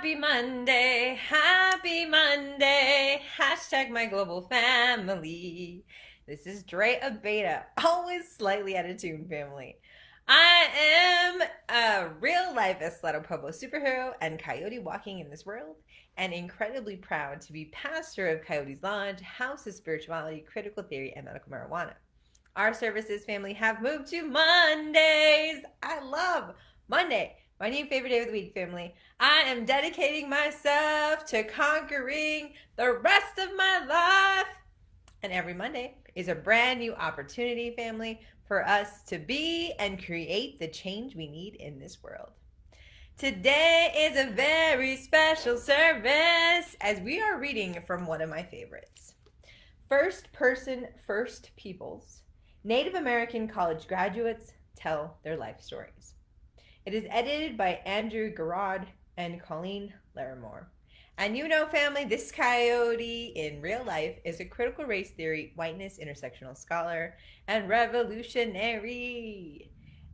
Happy Monday, happy Monday, hashtag my global family. This is Dre of Beta, always slightly out of tune, family. I am a real life Estlato Pueblo superhero and coyote walking in this world, and incredibly proud to be pastor of Coyote's Lodge, House of Spirituality, Critical Theory, and Medical Marijuana. Our services, family, have moved to Mondays. I love Monday, my new favorite day of the week, family. I am dedicating myself to conquering the rest of my life. And every Monday is a brand new opportunity, family, for us to be and create the change we need in this world. Today is a very special service as we are reading from one of my favorites. First Person, First Peoples. Native American college graduates tell their life stories. It is edited by Andrew Garrod and Colleen Larimore. And you know, family, this coyote in real life is a critical race theory, whiteness intersectional scholar, and revolutionary.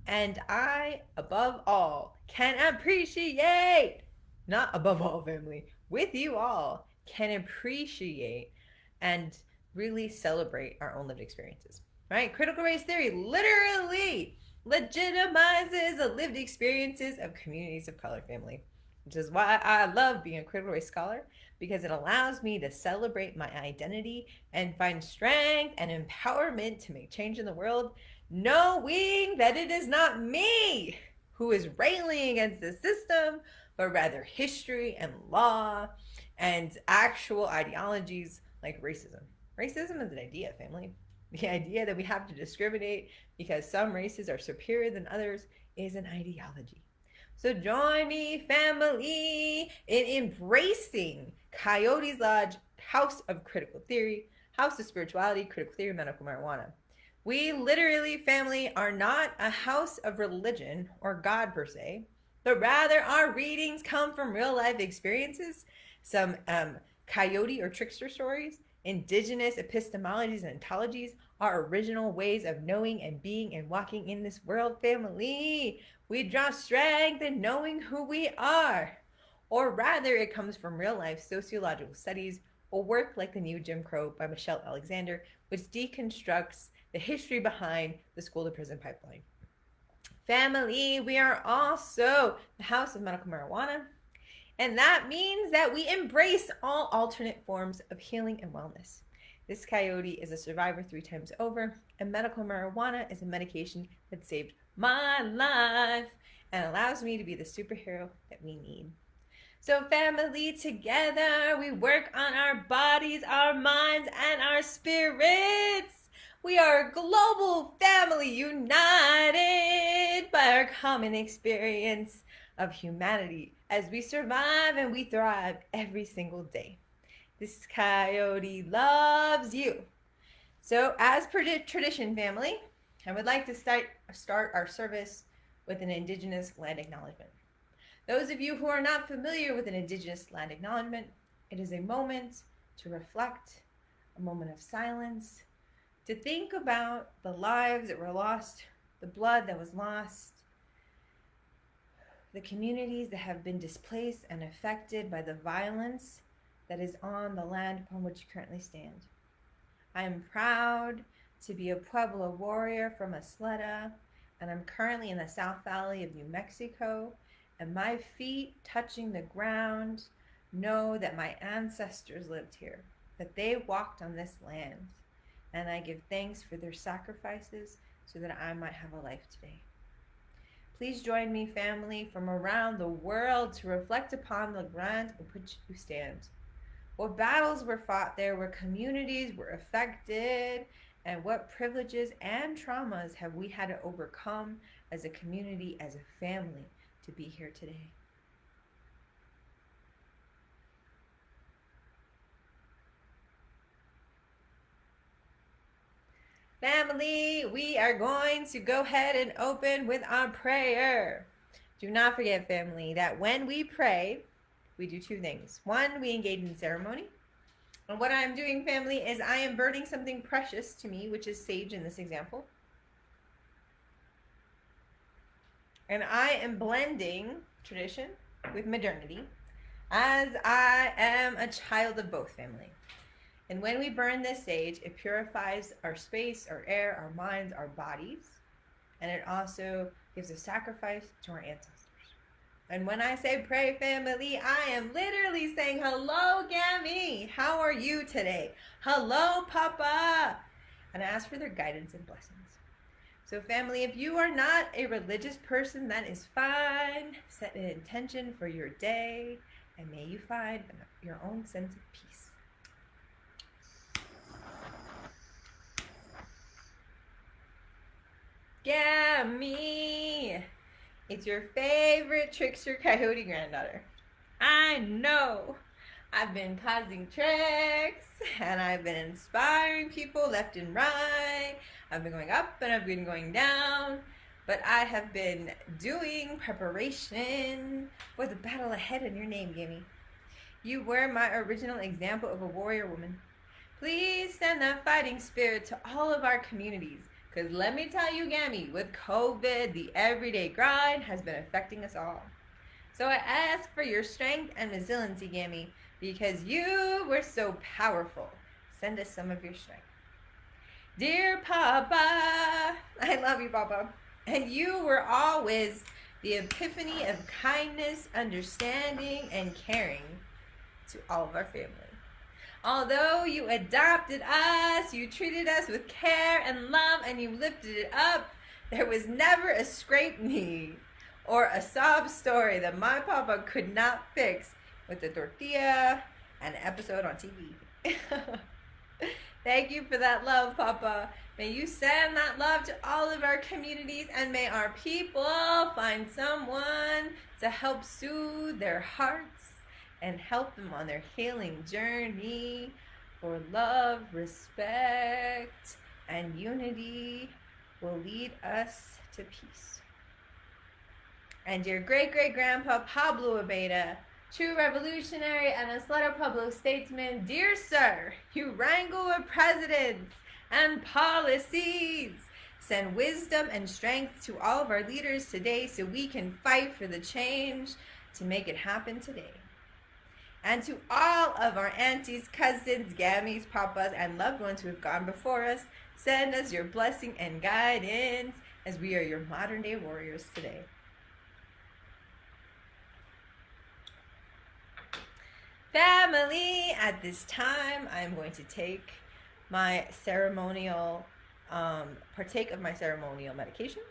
And I, above all, can appreciate, not above all, family, with you all, can appreciate and really celebrate our own lived experiences. Right? Critical race theory literally legitimizes the lived experiences of communities of color, family, which is why I love being a critical race scholar, because it allows me to celebrate my identity and find strength and empowerment to make change in the world, knowing that it is not me who is railing against the system, but rather history and law and actual ideologies like racism. Racism is an idea, family. The idea that we have to discriminate because some races are superior than others is an ideology. So join me, family, in embracing Coyote's Lodge, House of Critical Theory, House of Spirituality, Critical Theory, Medical Marijuana. We literally, family, are not a house of religion or God per se, but rather our readings come from real life experiences, some coyote or trickster stories, indigenous epistemologies and ontologies, our original ways of knowing and being and walking in this world, family. We draw strength in knowing who we are. Or rather, it comes from real life sociological studies or work like The New Jim Crow by Michelle Alexander, which deconstructs the history behind the school to prison pipeline. Family, we are also the House of Medical Marijuana, and that means that we embrace all alternate forms of healing and wellness. This coyote is a survivor 3 times over, and medical marijuana is a medication that saved my life and allows me to be the superhero that we need. So family, together we work on our bodies, our minds, and our spirits. We are a global family united by our common experience of humanity as we survive and we thrive every single day. This coyote loves you. So as per tradition, family, I would like to start our service with an Indigenous land acknowledgement. Those of you who are not familiar with an Indigenous land acknowledgement, it is a moment to reflect, a moment of silence, to think about the lives that were lost, the blood that was lost, the communities that have been displaced and affected by the violence that is on the land upon which you currently stand. I am proud to be a Pueblo warrior from Isleta, and I'm currently in the South Valley of New Mexico, and my feet touching the ground know that my ancestors lived here, that they walked on this land, and I give thanks for their sacrifices so that I might have a life today. Please join me, family, from around the world to reflect upon the ground in which you stand. What battles were fought there, what communities were affected, and what privileges and traumas have we had to overcome as a community, as a family, to be here today. Family, we are going to go ahead and open with our prayer. Do not forget, family, that when we pray, we do 2 things. 1, we engage in ceremony. And what I'm doing, family, is I am burning something precious to me, which is sage in this example. And I am blending tradition with modernity as I am a child of both, family. And when we burn this sage, it purifies our space, our air, our minds, our bodies, and it also gives a sacrifice to our ancestors. And when I say pray, family, I am literally saying, hello, Gammy. How are you today? Hello, Papa. And I ask for their guidance and blessings. So, family, if you are not a religious person, that is fine. Set an intention for your day, and may you find your own sense of peace. Gammy! It's your favorite trickster coyote granddaughter. I know. I've been causing tricks, and I've been inspiring people left and right. I've been going up and I've been going down, but I have been doing preparation for the battle ahead in your name, Gammy. You were my original example of a warrior woman. Please send that fighting spirit to all of our communities. Because let me tell you, Gammy, with COVID, the everyday grind has been affecting us all. So I ask for your strength and resiliency, Gammy, because you were so powerful. Send us some of your strength. Dear Papa, I love you, Papa. And you were always the epiphany of kindness, understanding, and caring to all of our family. Although you adopted us, you treated us with care and love, and you lifted it up, there was never a scraped knee or a sob story that my papa could not fix with the tortilla and an episode on TV. Thank you for that love, Papa. May you send that love to all of our communities, and may our people find someone to help soothe their hearts and help them on their healing journey, for love, respect, and unity will lead us to peace. And your great-great-grandpa Pablo Abeda, true revolutionary and a Slaughter Pueblo statesman, dear sir, you wrangle with presidents and policies. Send wisdom and strength to all of our leaders today so we can fight for the change to make it happen today. And to all of our aunties, cousins, gammies, papas, and loved ones who have gone before us, send us your blessing and guidance as we are your modern day warriors today. Family, at this time, I'm going to take my ceremonial, partake of my ceremonial medication.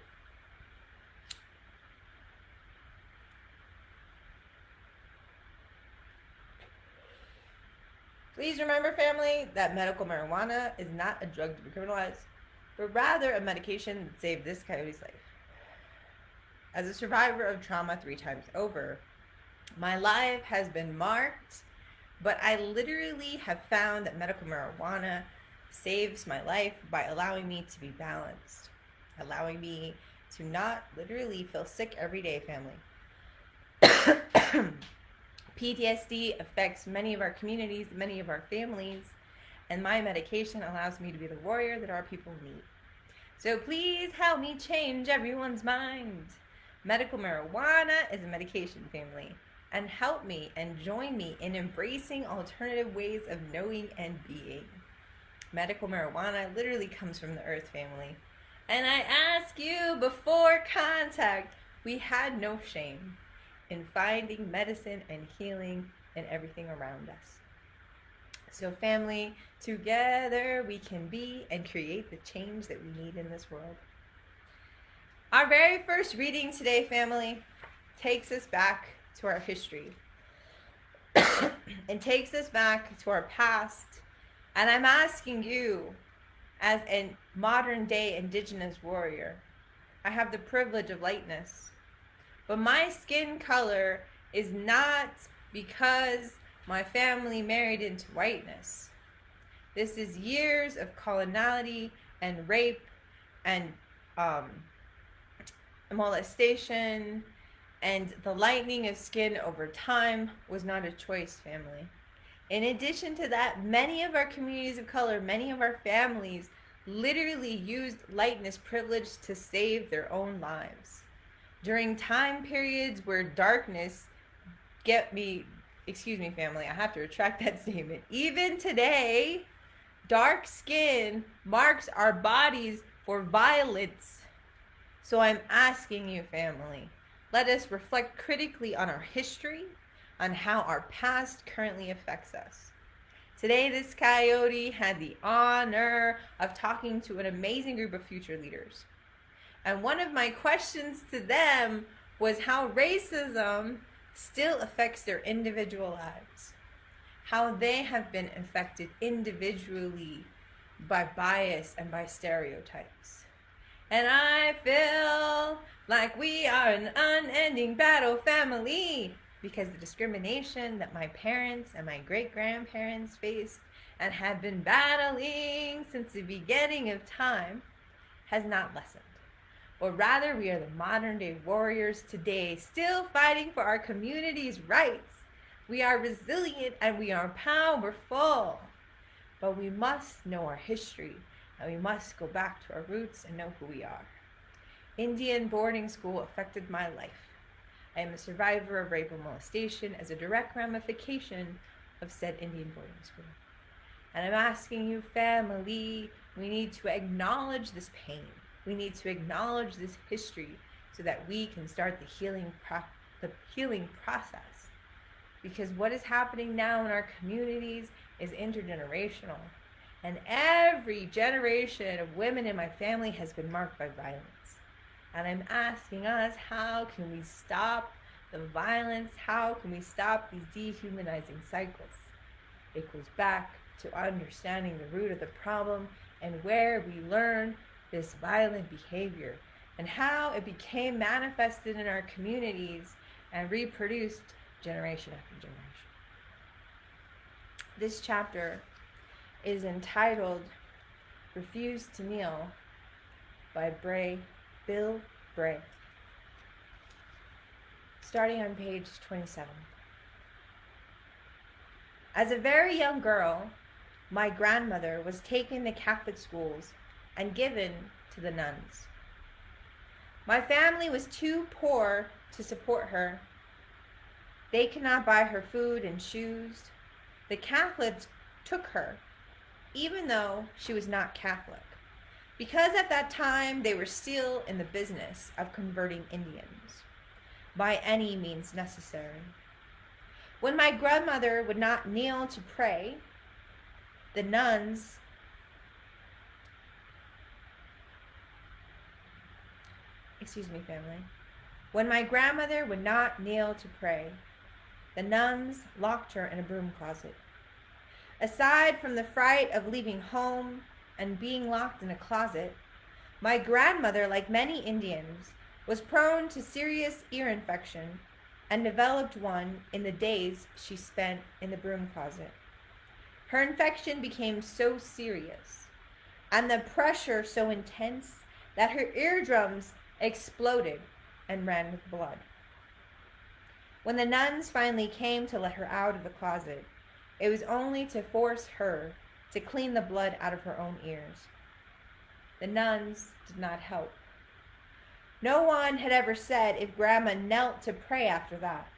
Please remember, family, that medical marijuana is not a drug to be criminalized, but rather a medication that saved this coyote's life. As a survivor of trauma 3 times over, my life has been marked, but I literally have found that medical marijuana saves my life by allowing me to be balanced, allowing me to not literally feel sick every day, family. PTSD affects many of our communities, many of our families, and my medication allows me to be the warrior that our people need. So please help me change everyone's mind. Medical marijuana is a medication, family, and help me and join me in embracing alternative ways of knowing and being. Medical marijuana literally comes from the earth, family. And I ask you, before contact, we had no shame in finding medicine and healing in everything around us. So family, together we can be and create the change that we need in this world. Our very first reading today, family, takes us back to our history. It takes us back to our past. And I'm asking you, as a modern day indigenous warrior, I have the privilege of lightness. But my skin color is not because my family married into whiteness. This is years of coloniality and rape and molestation, and the lightening of skin over time was not a choice, family. In addition to that, many of our communities of color, many of our families literally used lightness privilege to save their own lives. During time periods where darkness excuse me, family, I have to retract that statement. Even today, dark skin marks our bodies for violence. So I'm asking you, family, let us reflect critically on our history, on how our past currently affects us. Today, this coyote had the honor of talking to an amazing group of future leaders. And one of my questions to them was how racism still affects their individual lives, how they have been affected individually by bias and by stereotypes. And I feel like we are an unending battle, family, because the discrimination that my parents and my great-grandparents faced and have been battling since the beginning of time has not lessened. Or rather, we are the modern-day warriors today, still fighting for our community's rights. We are resilient and we are powerful. But we must know our history, and we must go back to our roots and know who we are. Indian boarding school affected my life. I am a survivor of rape and molestation as a direct ramification of said Indian boarding school. And I'm asking you, family, we need to acknowledge this pain. We need to acknowledge this history so that we can start the healing process. Because what is happening now in our communities is intergenerational. And every generation of women in my family has been marked by violence. And I'm asking us, how can we stop the violence? How can we stop these dehumanizing cycles? It goes back to understanding the root of the problem and where we learn this violent behavior and how it became manifested in our communities and reproduced generation after generation. This chapter is entitled Refuse to Kneel by Bill Bray, starting on page 27. As a very young girl, my grandmother was taken to Catholic schools and given to the nuns. My family was too poor to support her. They could not buy her food and shoes. The Catholics took her, even though she was not Catholic, because at that time they were still in the business of converting Indians by any means necessary. When my grandmother would not kneel to pray, the nuns When my grandmother would not kneel to pray, the nuns locked her in a broom closet. Aside from the fright of leaving home and being locked in a closet, my grandmother, like many Indians, was prone to serious ear infection and developed one in the days she spent in the broom closet. Her infection became so serious and the pressure so intense that her eardrums exploded and ran with blood. When the nuns finally came to let her out of the closet, it was only to force her to clean the blood out of her own ears. The nuns did not help. No one had ever said if Grandma knelt to pray after that.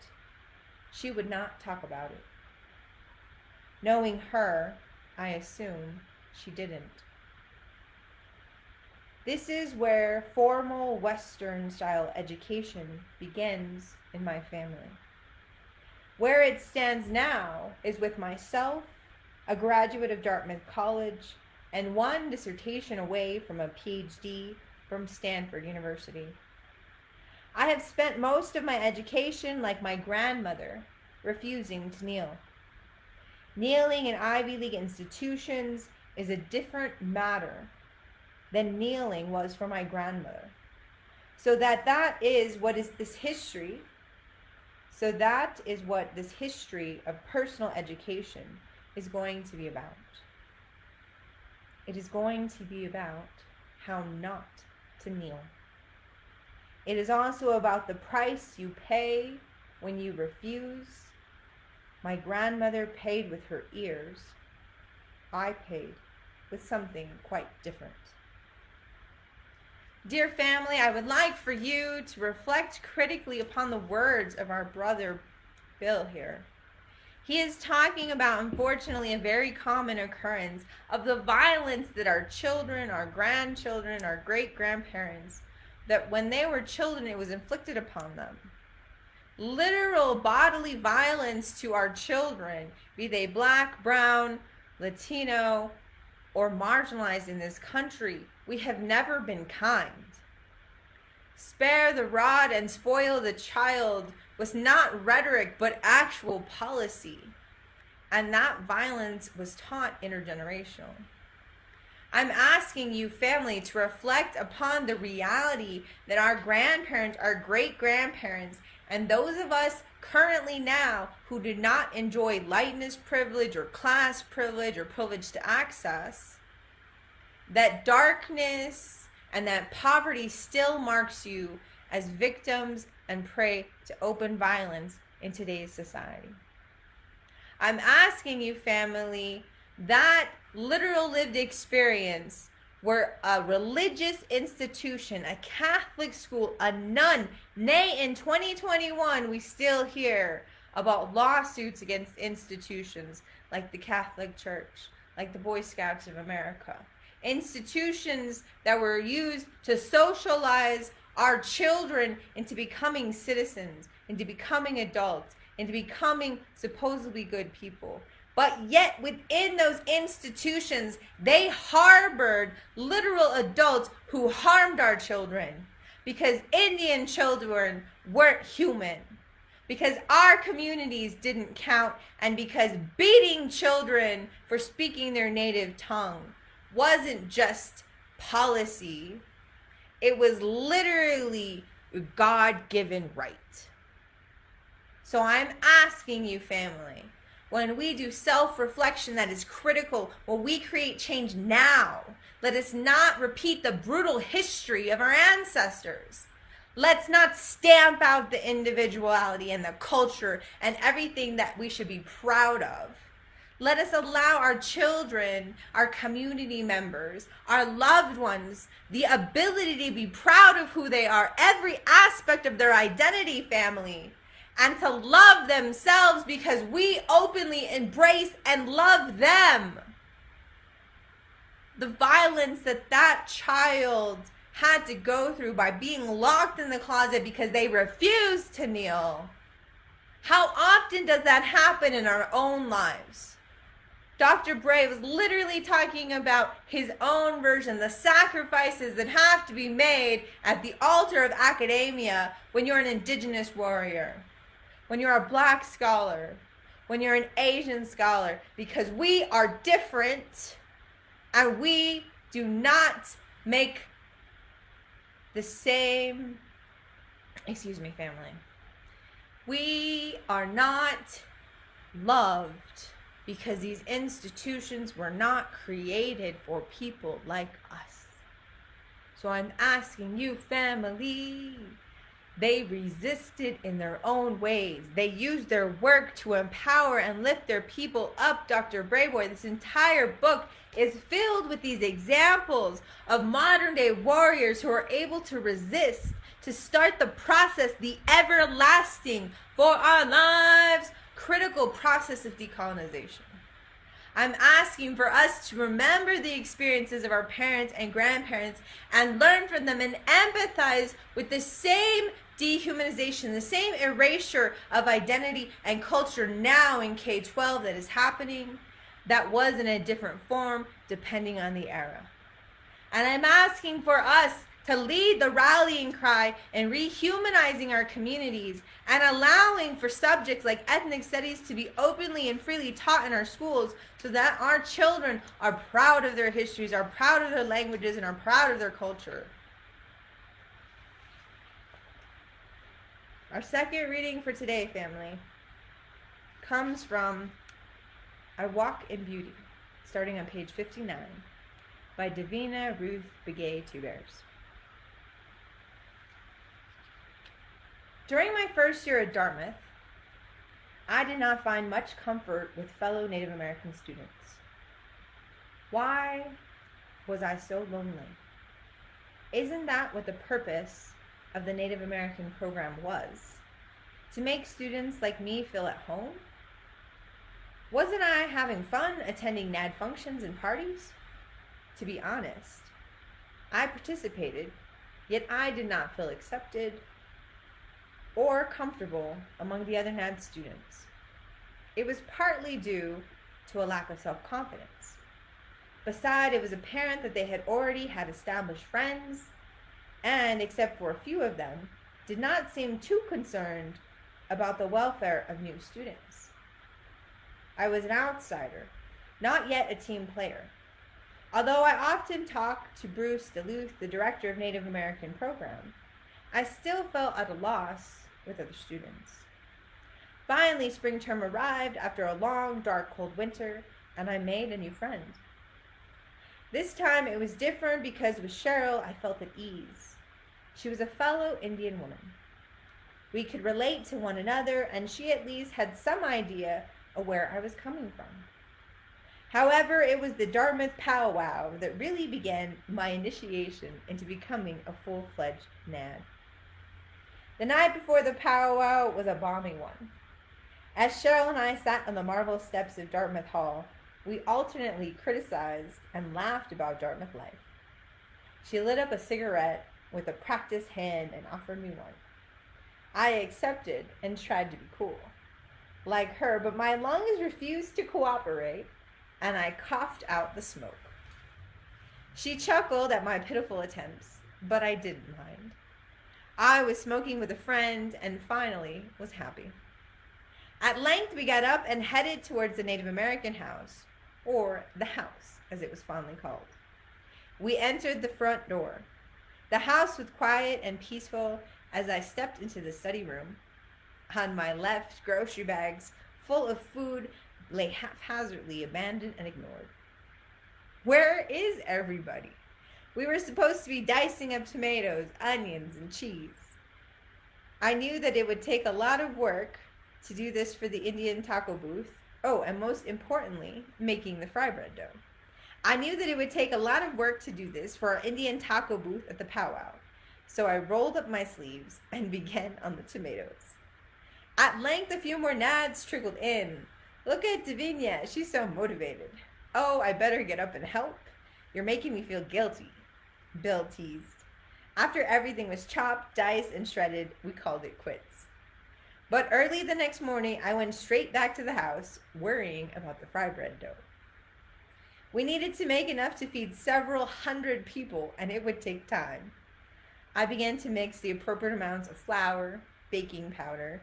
She would not talk about it. Knowing her, I assume she didn't. This is where formal Western-style education begins in my family. Where it stands now is with myself, a graduate of Dartmouth College, and one dissertation away from a PhD from Stanford University. I have spent most of my education, like my grandmother, refusing to kneel. Kneeling in Ivy League institutions is a different matter than kneeling was for my grandmother. So that is what this history of personal education is going to be about. It is going to be about how not to kneel. It is also about the price you pay when you refuse. My grandmother paid with her ears. I paid with something quite different. Dear family, I would like for you to reflect critically upon the words of our brother Bill here. He is talking about, unfortunately, a very common occurrence of the violence that our children, our grandchildren, our great-grandparents, that when they were children, it was inflicted upon them. Literal bodily violence to our children, be they black, brown, Latino, or marginalized in this country. We have never been kind. Spare the rod and spoil the child was not rhetoric but actual policy. And that violence was taught intergenerational. I'm asking you, family, to reflect upon the reality that our grandparents, our great-grandparents, and those of us currently now who do not enjoy lightness privilege or class privilege or privilege to access, that darkness and that poverty still marks you as victims and prey to open violence in today's society. I'm asking you, family, that literal lived experience where a religious institution, a Catholic school, a nun, nay, in 2021, we still hear about lawsuits against institutions like the Catholic Church, like the Boy Scouts of America. Institutions that were used to socialize our children into becoming citizens, into becoming adults, into becoming supposedly good people. But yet within those institutions, they harbored literal adults who harmed our children because Indian children weren't human, because our communities didn't count, and because beating children for speaking their native tongue wasn't just policy, it was literally a God-given right. So I'm asking you, family, when we do self-reflection that is critical, when we create change now, let us not repeat the brutal history of our ancestors. Let's not stamp out the individuality and the culture and everything that we should be proud of. Let us allow our children, our community members, our loved ones, the ability to be proud of who they are, every aspect of their identity, family, and to love themselves because we openly embrace and love them. The violence that that child had to go through by being locked in the closet because they refused to kneel. How often does that happen in our own lives? Dr. Bray was literally talking about his own version, the sacrifices that have to be made at the altar of academia when you're an indigenous warrior, when you're a black scholar, when you're an Asian scholar, because we are different and we do not make the same, family. We are not loved because these institutions were not created for people like us. So I'm asking you, family, they resisted in their own ways. They used their work to empower and lift their people up. Dr. Brayboy, this entire book is filled with these examples of modern day warriors who are able to resist, to start the process, the everlasting, for our lives, critical process of decolonization. I'm asking for us to remember the experiences of our parents and grandparents and learn from them and empathize with the same dehumanization, the same erasure of identity and culture now in K-12 that is happening, that was in a different form depending on the era. And I'm asking for us to lead the rallying cry in rehumanizing our communities and allowing for subjects like ethnic studies to be openly and freely taught in our schools so that our children are proud of their histories, are proud of their languages, and are proud of their culture. Our second reading for today, family, comes from I Walk in Beauty, starting on page 59, by Davina, Ruth, Begaye, Two Bears. During my first year at Dartmouth, I did not find much comfort with fellow Native American students. Why was I so lonely? Isn't that what the purpose of the Native American program was? To make students like me feel at home? Wasn't I having fun attending NAD functions and parties? To be honest, I participated, yet I did not feel accepted or comfortable among the other NAD students. It was partly due to a lack of self-confidence. Besides, it was apparent that they had already had established friends and, except for a few of them, did not seem too concerned about the welfare of new students. I was an outsider, not yet a team player. Although I often talked to Bruce Duluth, the director of Native American program, I still felt at a loss with other students. Finally, spring term arrived after a long, dark, cold winter, and I made a new friend. This time it was different because with Cheryl I felt at ease. She was a fellow Indian woman. We could relate to one another, and she at least had some idea of where I was coming from. However, it was the Dartmouth powwow that really began my initiation into becoming a full-fledged NAD. The night before the powwow was a balmy one. As Cheryl and I sat on the marble steps of Dartmouth Hall, we alternately criticized and laughed about Dartmouth life. She lit up a cigarette with a practiced hand and offered me one. I accepted and tried to be cool, like her, but my lungs refused to cooperate, and I coughed out the smoke. She chuckled at my pitiful attempts, but I didn't mind. I was smoking with a friend and finally was happy. At length, we got up and headed towards the Native American house, or the house, as it was fondly called. We entered the front door. The house was quiet and peaceful as I stepped into the study room. On my left, grocery bags full of food lay haphazardly abandoned and ignored. Where is everybody? We were supposed to be dicing up tomatoes, onions, and cheese. I knew that it would take a lot of work to do this for the Indian taco booth. Oh, and most importantly, making the fry bread dough. I knew that it would take a lot of work to do this for our Indian taco booth at the powwow. So I rolled up my sleeves and began on the tomatoes. At length, a few more nads trickled in. Look at Davina, she's so motivated. Oh, I better get up and help. You're making me feel guilty, Bill teased. After everything was chopped, diced, and shredded, we called it quits. But early the next morning, I went straight back to the house, worrying about the fry bread dough. We needed to make enough to feed several hundred people, and it would take time. I began to mix the appropriate amounts of flour, baking powder,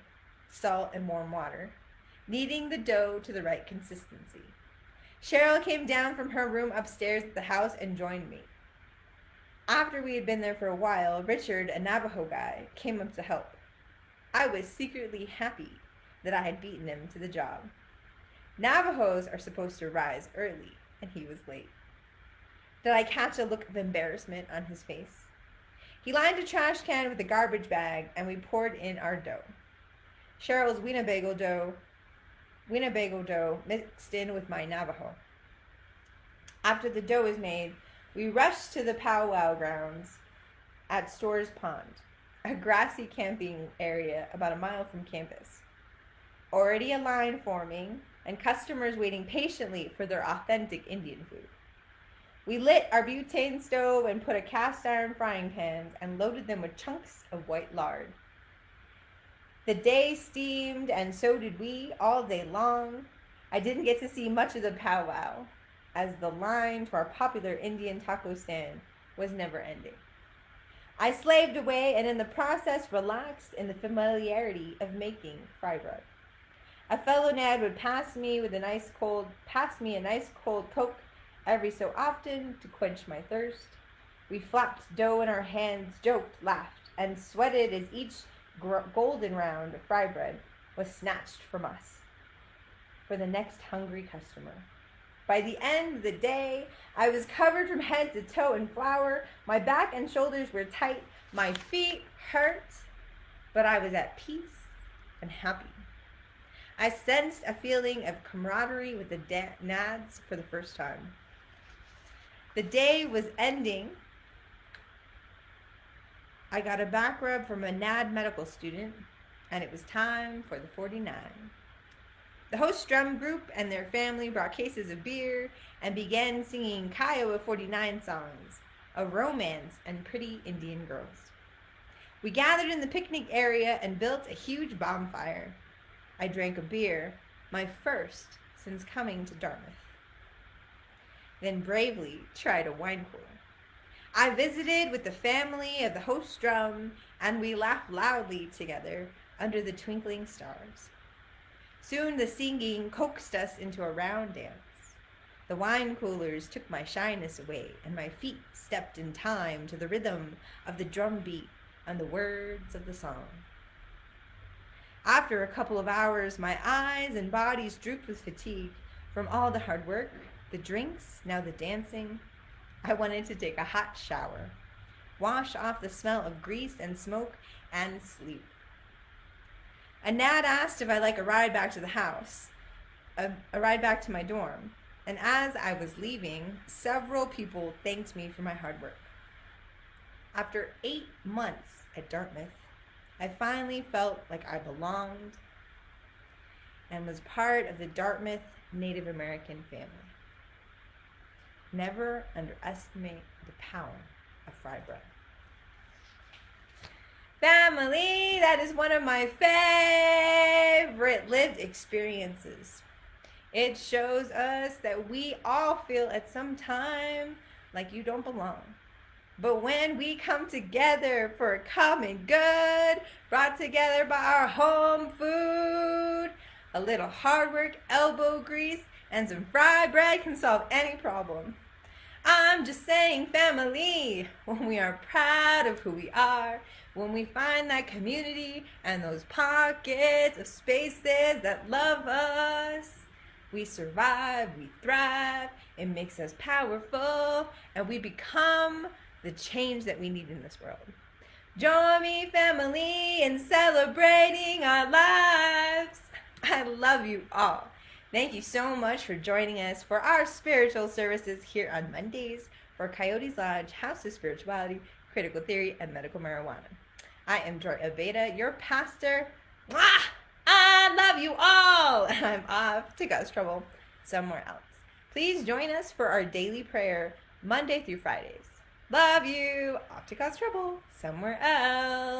salt, and warm water, kneading the dough to the right consistency. Cheryl came down from her room upstairs at the house and joined me. After we had been there for a while, Richard, a Navajo guy, came up to help. I was secretly happy that I had beaten him to the job. Navajos are supposed to rise early, and he was late. Did I catch a look of embarrassment on his face? He lined a trash can with a garbage bag, and we poured in our dough. Cheryl's Winnebago dough mixed in with my Navajo. After the dough was made, we rushed to the powwow grounds at Storrs Pond, a grassy camping area about a mile from campus. Already a line forming, and customers waiting patiently for their authentic Indian food. We lit our butane stove and put a cast iron frying pans and loaded them with chunks of white lard. The day steamed, and so did we, all day long. I didn't get to see much of the powwow, as the line to our popular Indian taco stand was never ending. I slaved away and in the process relaxed in the familiarity of making fry bread. A fellow Nad would pass me a nice cold Coke every so often to quench my thirst. We flapped dough in our hands, joked, laughed, and sweated as each golden round of fry bread was snatched from us for the next hungry customer. By the end of the day, I was covered from head to toe in flour. My back and shoulders were tight. My feet hurt, but I was at peace and happy. I sensed a feeling of camaraderie with the Nads for the first time. The day was ending. I got a back rub from a NAD medical student, and it was time for the 49. The host drum group and their family brought cases of beer and began singing Kiowa 49 songs of romance and pretty Indian girls. We gathered in the picnic area and built a huge bonfire. I drank a beer, my first since coming to Dartmouth. Then bravely tried a wine cooler. I visited with the family of the host drum, and we laughed loudly together under the twinkling stars. Soon the singing coaxed us into a round dance. The wine coolers took my shyness away, and my feet stepped in time to the rhythm of the drum beat and the words of the song. After a couple of hours, my eyes and bodies drooped with fatigue from all the hard work, the drinks, now the dancing. I wanted to take a hot shower, wash off the smell of grease and smoke, and sleep. A Nad asked if I'd like a ride back to the house, a ride back to my dorm, and as I was leaving, several people thanked me for my hard work. After 8 months at Dartmouth, I finally felt like I belonged and was part of the Dartmouth Native American family. Never underestimate the power of fry bread. Family, that is one of my favorite lived experiences. It shows us that we all feel at some time like you don't belong. But when we come together for a common good, brought together by our home food, a little hard work, elbow grease, and some fried bread can solve any problem. I'm just saying, family, when we are proud of who we are, when we find that community and those pockets of spaces that love us, we survive, we thrive, it makes us powerful, and we become the change that we need in this world. Join me, family, in celebrating our lives. I love you all. Thank you so much for joining us for our spiritual services here on Mondays for Coyotes Lodge, House of Spirituality, Critical Theory, and Medical Marijuana. I am Joy Abeda, your pastor. Mwah! I love you all, and I'm off to God's trouble somewhere else. Please join us for our daily prayer Monday through Fridays. Love you. Off to God's trouble somewhere else.